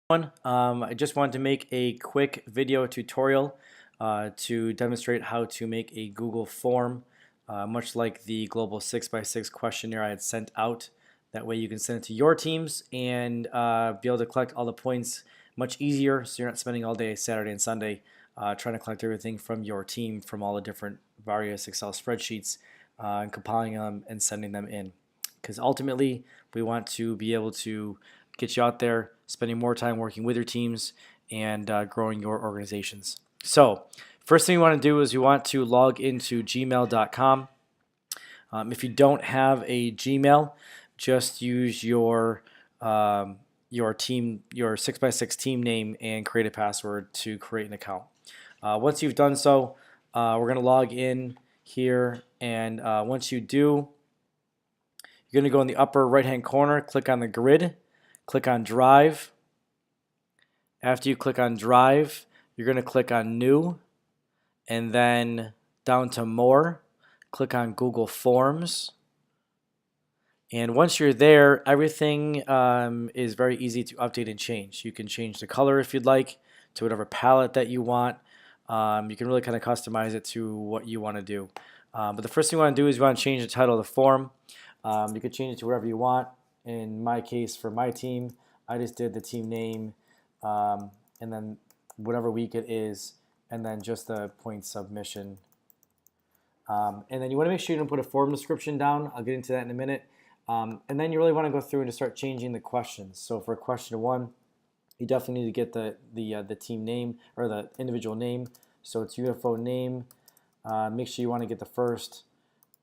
I just wanted to make a quick video tutorial to demonstrate how to make a Google form, much like the global 6x6 questionnaire I had sent out. That way you can send it to your teams and be able to collect all the points much easier, so you're not spending all day Saturday and Sunday trying to collect everything from your team from all the different various Excel spreadsheets and compiling them and sending them in. Because ultimately we want to be able to get you out there, spending more time working with your teams and growing your organizations. So first thing we want to do is we want to log into gmail.com. If you don't have a Gmail, just use your team, your 6x6 team name and create a password to create an account. Once you've done so, we're going to log in here, and once you do, you're going to go in the upper right hand corner, click on the grid, click on Drive. After you click on Drive, you're going to click on New, and then down to More, click on Google Forms. And once you're there, everything is very easy to update and change. You can change the color if you'd like to whatever palette that you want. You can really kind of customize it to what you want to do. But the first thing you want to do is you want to change the title of the form. You can change it to wherever you want. In my case, for my team, I just did the team name and then whatever week it is, and then just the point submission. And then you want to make sure you don't put a form description down. I'll get into that in a minute. And then you really want to go through and just start changing the questions. So for question 1, you definitely need to get the team name or the individual name. So it's UFO name. Make sure you want to get the first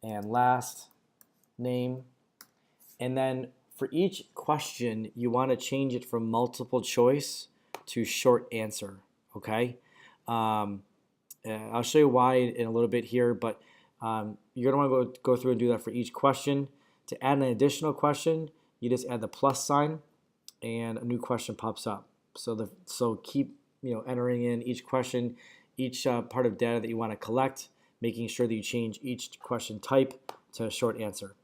and last name. And then for each question, you want to change it from multiple choice to short answer. Okay. I'll show you why in a little bit here, but you're going to want to go through and do that for each question. To add an additional question, you just add the plus sign, and a new question pops up. So keep entering in each question, each part of data that you want to collect, making sure that you change each question type to a short answer.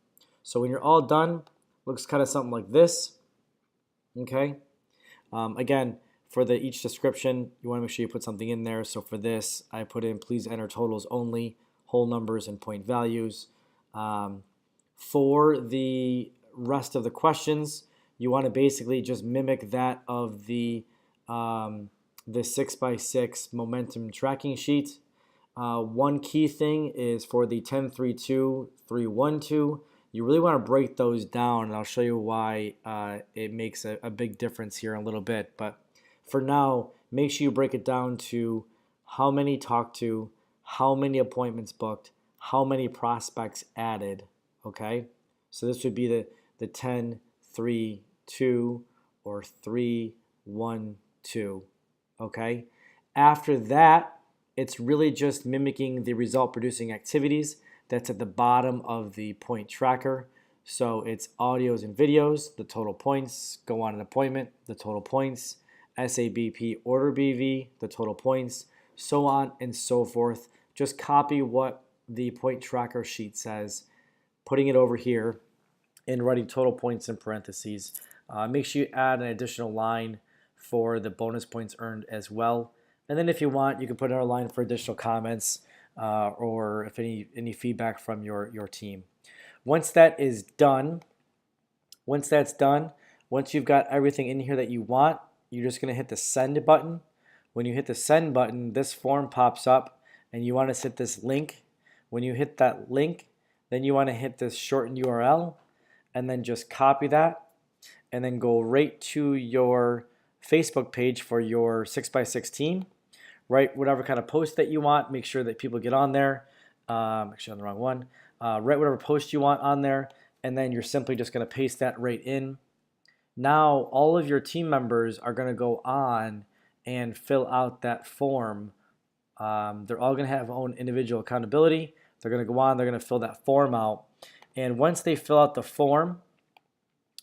So when you're all done, looks kind of something like this. Okay. Again, for each description, you want to make sure you put something in there. So for this, I put in please enter totals only, whole numbers and point values. For the rest of the questions, you want to basically just mimic that of the 6x6 momentum tracking sheet. One key thing is for the 10-3-2, 3-1-2, you really want to break those down, and I'll show you why it makes a big difference here in a little bit. But for now, make sure you break it down to how many talked to, how many appointments booked, how many prospects added. Okay, so this would be the 10-3-2 or 3-1-2. Okay, after that, it's really just mimicking the result producing activities that's at the bottom of the point tracker. So it's audios and videos, the total points, go on an appointment, the total points, SABP order BV, the total points, so on and so forth. Just copy what the point tracker sheet says, putting it over here and writing total points in parentheses. Make sure you add an additional line for the bonus points earned as well. And then if you want, you can put another line for additional comments or if any feedback from your team. Once that is done, once you've got everything in here that you want, you're just going to hit the send button. When you hit the send button, this form pops up and you want to hit this link. When you hit that link, then you want to hit this shortened URL and then just copy that and then go right to your Facebook page for your 6x6 team. Write whatever kind of post that you want. Make sure that people get on there. Actually on the wrong one. Write whatever post you want on there, and then you're simply just going to paste that right in. Now all of your team members are going to go on and fill out that form. They're all going to have their own individual accountability. They're going to go on, they're going to fill that form out. And once they fill out the form,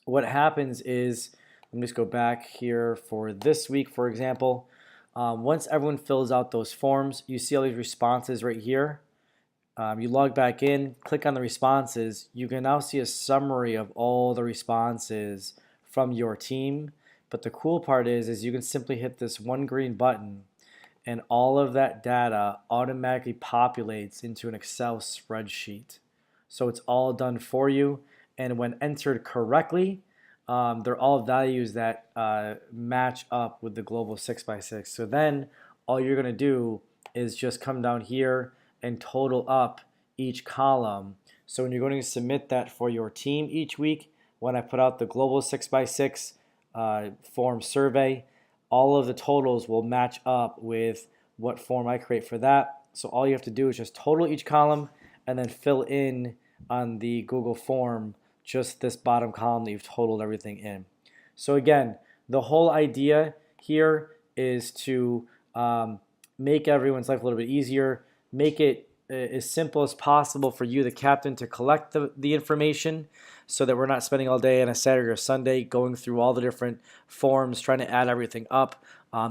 what happens is, let me just go back here for this week, for example. Once everyone fills out those forms, you see all these responses right here. You log back in, click on the responses. You can now see a summary of all the responses from your team. But the cool part is you can simply hit this one green button and all of that data automatically populates into an Excel spreadsheet. So it's all done for you, and when entered correctly, they're all values that match up with the global 6x6. So then all you're going to do is just come down here and total up each column. So when you're going to submit that for your team each week, when I put out the global 6x6 form survey, all of the totals will match up with what form I create for that. So all you have to do is just total each column and then fill in on the Google form just this bottom column that you've totaled everything in. So again, the whole idea here is to make everyone's life a little bit easier, make it as simple as possible for you, the captain, to collect the information so that we're not spending all day on a Saturday or Sunday going through all the different forms, trying to add everything up.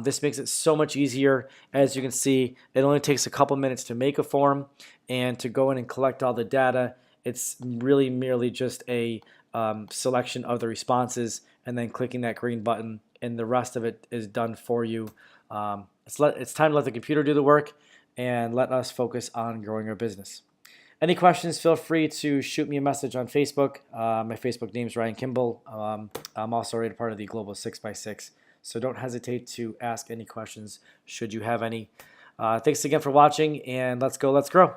This makes it so much easier. As you can see, it only takes a couple minutes to make a form, and to go in and collect all the data, it's really merely just a selection of the responses and then clicking that green button, and the rest of it is done for you. It's time to let the computer do the work and let us focus on growing our business. Any questions, feel free to shoot me a message on Facebook. My Facebook name is Ryan Kimball. I'm also already part of the Global 6x6, so don't hesitate to ask any questions should you have any. Thanks again for watching, and let's go, let's grow.